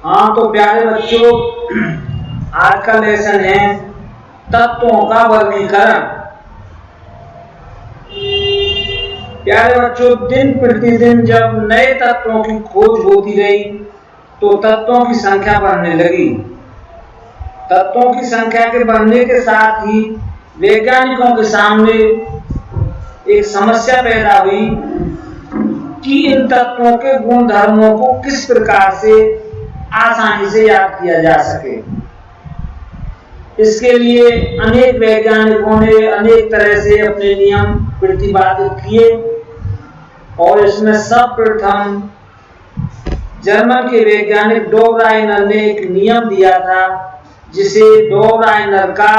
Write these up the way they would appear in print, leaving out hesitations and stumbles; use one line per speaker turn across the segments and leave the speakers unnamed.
हाँ तो प्यारे बच्चों, आज का लेसन है तत्वों का वर्गीकरण। प्यारे बच्चों, दिन प्रतिदिन जब नए तत्वों की खोज होती गई तो तत्वों की संख्या बढ़ने लगी। तत्वों की संख्या के बढ़ने के साथ ही वैज्ञानिकों के सामने एक समस्या पैदा हुई कि इन तत्वों के गुण धर्मों को किस प्रकार से आसानी से याद किया जा सके। इसके लिए अनेक वैज्ञानिकों ने अनेक तरह से अपने नियम प्रतिपादित किए और इसमें सर्वप्रथम जर्मन के वैज्ञानिक डोबराइनर ने एक नियम दिया था जिसे डोबराइनर का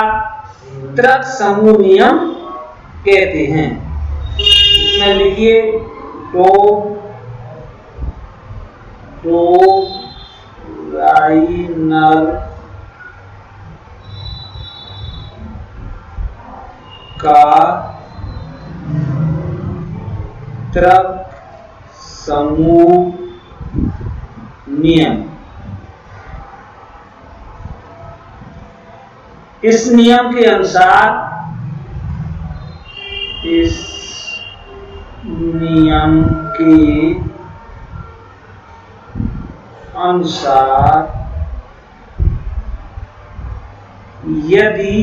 तर्क समूह नियम कहते हैं। इसमें लिखिए डोबराइनर का तर्क समूह नियम। इस नियम के अनुसार यदि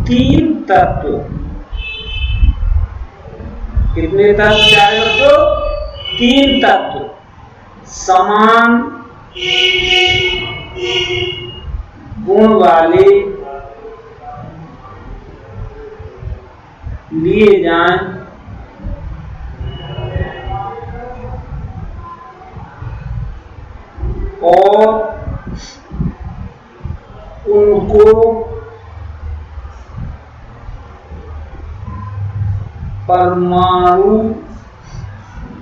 तीन तत्व, कितने तत्व प्यारे बच्चों? तीन तत्व समान गुण वाले लिए जाएं और उनको परमाणु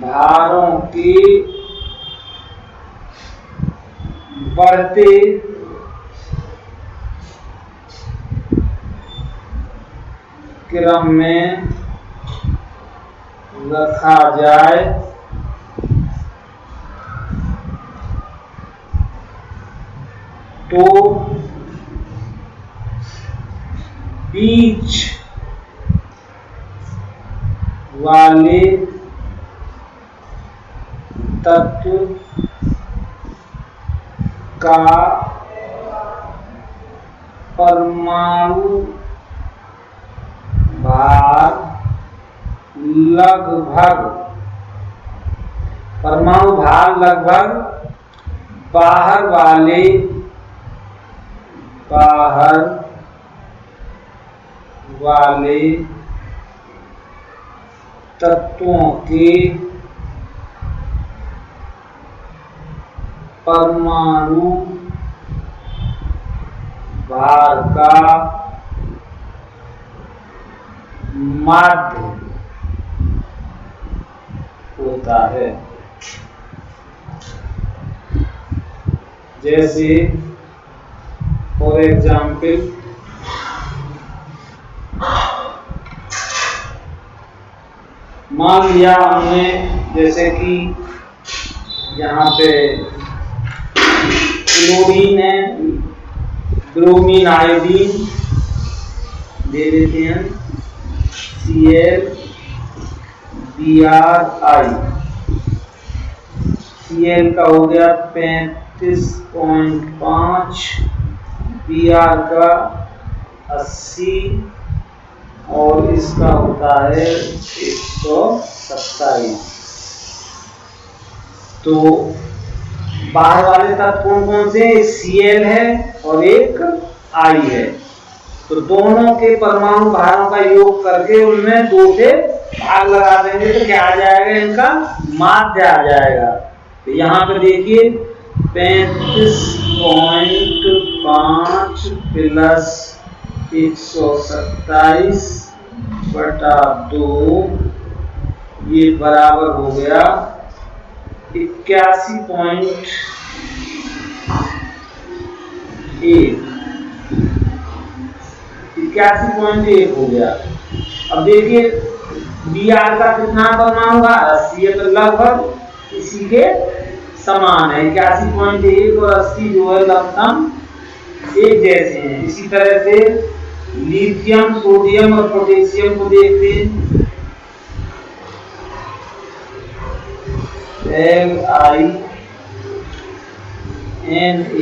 भारों के बढ़ते क्रम में रखा जाए तो बीच वाले तत्व का परमाणु भार लगभग बाहर वाले तत्वों के परमाणु भार का माध्य होता है। जैसे फॉर एग्जाम्पल मान लिया हमने, जैसे कि यहाँ पे क्लोरीन है, ब्रोमीन, आयोडीन दे देते हैं ClBrI। Cl का हो गया 35.5, Br का 80 और इसका होता है 127। तो बाहर वाले तत्व कौन से? Cl है और एक I है। तो दोनों के परमाणु भारों का योग करके उनमें 2 से भाग लगा देंगे तो क्या आ जाएगा? इनका माध्य आ जाएगा। तो यहाँ पे देखिए 35.5 प्लस 127/2 ये बराबर हो गया 81.1 हो गया। अब देखिए Br का कितना परमाणु भार? 80 है तो लगभग इसी के समान है, 81.1 और 80 जो है लमसम एक जैसे हैं। इसी तरह से लिथियम, सोडियम और पोटेशियम को देखते हैं। LiNaK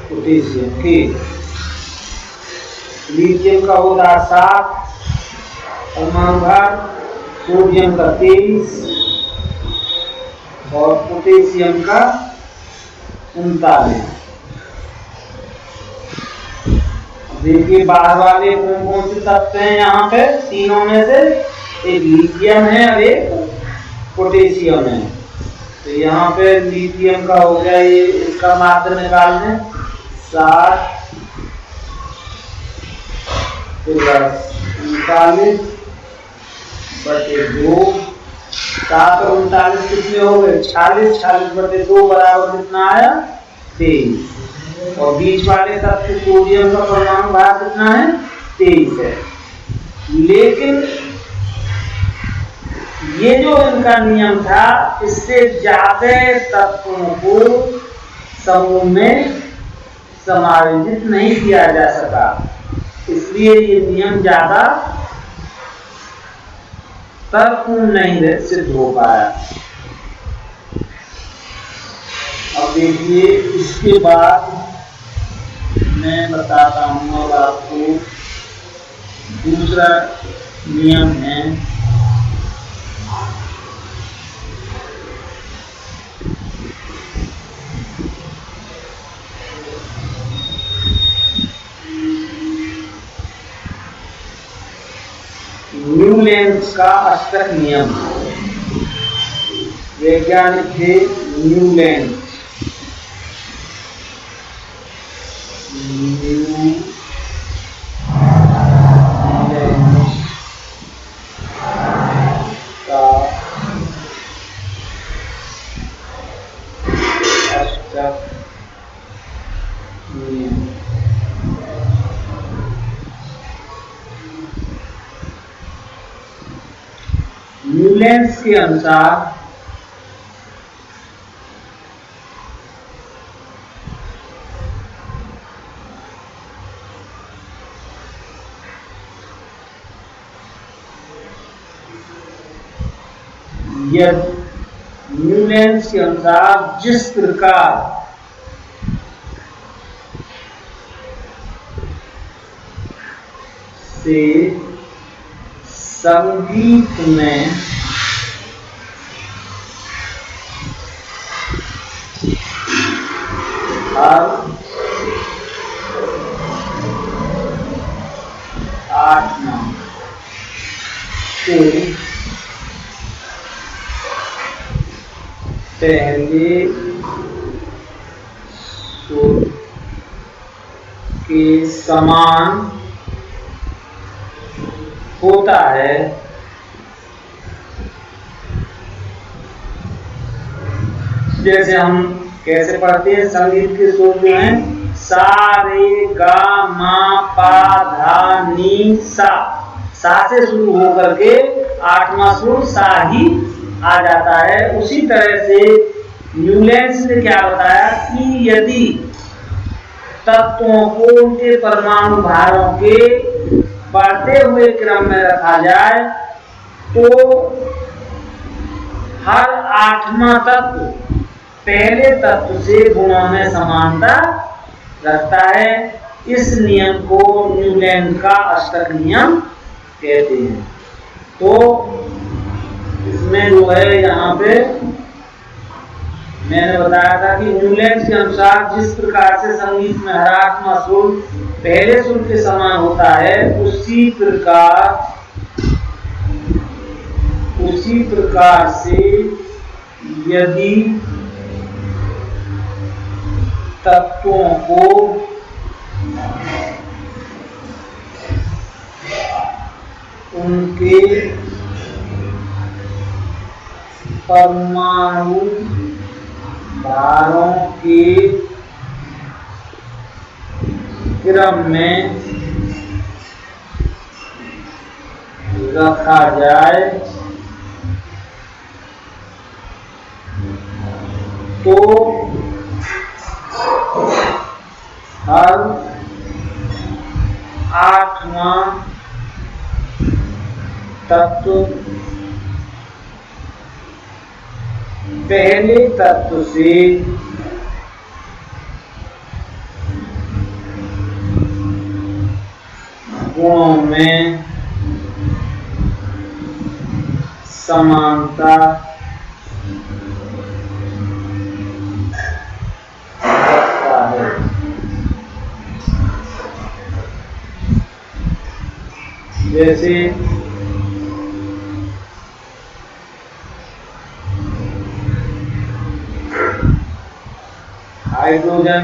पोटेशियम के, लिथियम का होता है 7 परमाणु भार, सोडियम का 23 और पोटेशियम का 39। देखिए बाहर वाले कौन कौन से तत्व हैं यहाँ पे, तीनों में से एक लिथियम है और एक पोटेशियम है। तो यहाँ पे लिथियम का हो गया, ये इसका मात्रा निकाल दें 7 39 बटे 2, 7 और 39 कितने हो गए 46, 46 बटे 2 बराबर कितना आया 23। और बीच वाले तत्व सोडियम का परमाणु भार कितना है 23 है। लेकिन ये जो इनका नियम था, इससे ज्यादा तत्वों को समूह में समायोजित नहीं किया जा सका, इसलिए ये नियम ज्यादा तर्कपूर्ण नहीं सिद्ध हो पाया। अब देखिए इसके बाद मैं बताता हूँ अब आपको दूसरा नियम है न्यूलैंड्स का अष्टक नियम। वैज्ञानिक थे न्यूलैंड। का अष्टक नियम। न्यूलैंड्स के अनुसार न्यूलैंड्स के अनुसार जिस प्रकार से संगीत में हर 8 नाम से पहले सुर के समान होता है, जैसे हम कैसे पढ़ते हैं संगीत के सुर जो हैं सा रे गा मा पा धा नी सा, सा से शुरू होकर के 8वां सुर सा ही आ जाता है। उसी तरह से न्यूलैंड्स ने क्या बताया कि यदि तत्वों को उनके परमाणु भारों के बढ़ते हुए क्रम में रखा जाए तो हर 8वां तत्व पहले तत्व से गुणों में समानता रखता है। इस नियम को न्यूलैंड का अष्टक नियम कहते हैं। तो इसमें जो है यहाँ पे मैंने बताया था कि न्यूलैंड के अनुसार जिस प्रकार से संगीत में हर 8वां सुर पहले सुर के समान होता है, उसी प्रकार से यदि तत्वों को उनके परमाणु भारों के क्रम में रखा जाए तो हर 8वां तत्व पहले तत्व से गुणों में समानता रखता है। जैसे hydrogen,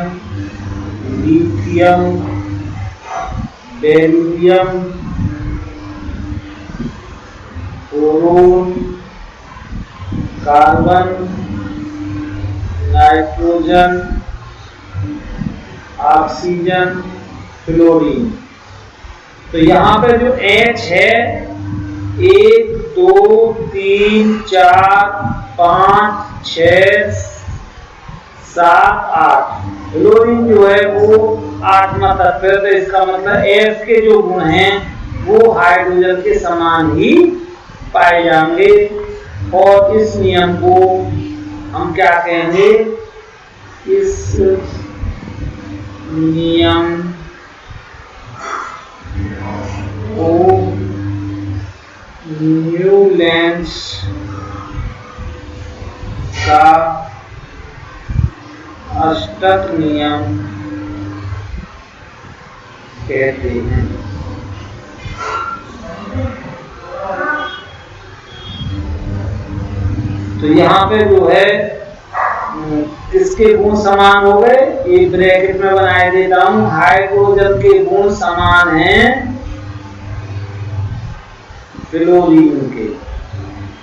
lithium, beryllium, boron, carbon, nitrogen, oxygen, fluorine. तो यहाँ पे जो H है 1 2 3 4 5 6 7 8, फ्लोरीन जो है वो 8वां तत्व है। तो इसका मतलब F के जो गुण हैं वो हाइड्रोजन के समान ही पाए जाएंगे। और इस नियम को हम क्या कहेंगे? इस नियम को न्यूलैंड्स का अष्टक नियम कहते हैं। तो यहाँ पे जो है किसके गुण समान हो गए? एक ब्रैकेट में बनाए देता हूं, हाइड्रोजन के गुण समान हैं फ्लोरीन के।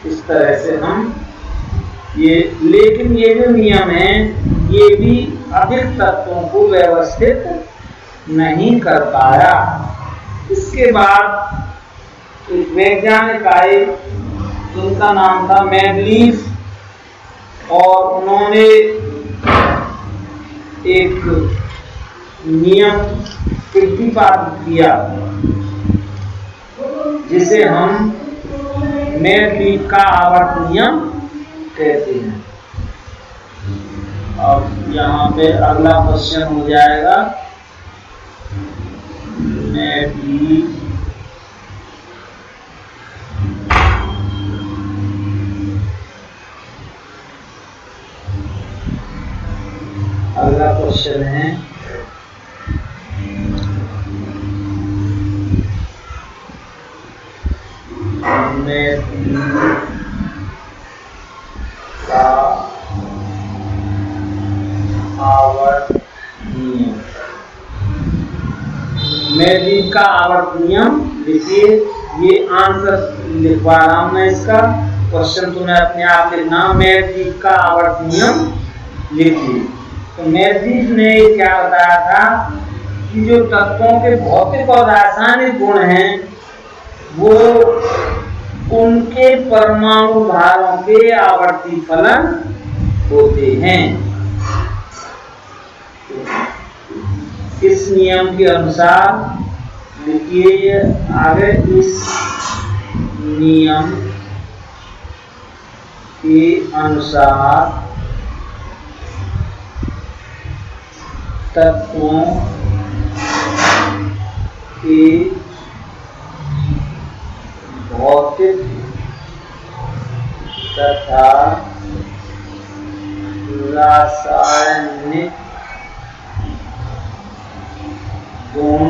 इस तरह से हम ये, लेकिन ये जो नियम है ये भी अधिक तत्वों को व्यवस्थित नहीं कर पाया। इसके बाद एक वैज्ञानिक आए जिनका नाम था मैगलीफ, और उन्होंने एक नियम प्रतिपादित किया जिसे हम मैगलीफ का आवर्त नियम कहते हैं। अब यहाँ पे अगला क्वेश्चन हो जाएगा मैगलीफ अगला क्वेश्चन है मैगलीफ का आवर्त नियम। मैगलीफ का आवर्त नियम लिखिए। ये आंसर लिखवा रहा हूं मैं इसका, क्वेश्चन तुम्हें अपने आप लिखना। मैगलीफ का आवर्त नियम लिखिए। तो मैगलीफ ने क्या बताया था कि जो तत्वों के भौतिक और रासायनिक गुण हैं वो उनके परमाणु भारों के आवर्ती फलन होते हैं। इस नियम के अनुसार लिखिए आगे, इस नियम के अनुसार तत्वों के भौतिक तथा रासायनिक गुण,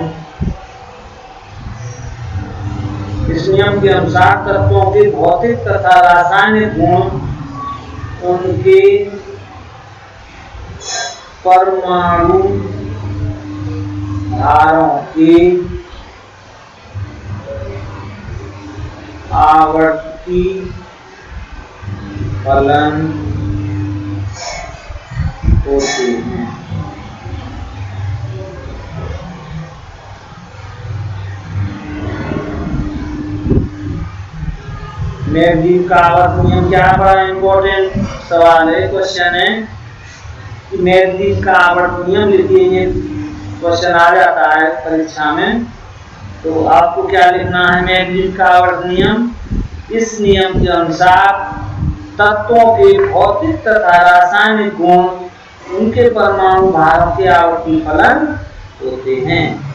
इस नियम के अनुसार तत्वों के भौतिक तथा रासायनिक गुण उनके परमाणु भारों के आवर्ती फलन होते हैं। मैगजीव का आवर्त नियम क्या है? बड़ा इंपॉर्टेंट सवाल है, क्वेश्चन है कि मैगजीव का आवर्त नियम लिखिए, ये क्वेश्चन आ जाता है परीक्षा में। तो आपको क्या लिखना है? मैगजीव का आवर्त नियम, इस नियम के अनुसार तत्वों के भौतिक तथा रासायनिक गुण उनके परमाणु भारों के आवर्ती फलन होते हैं।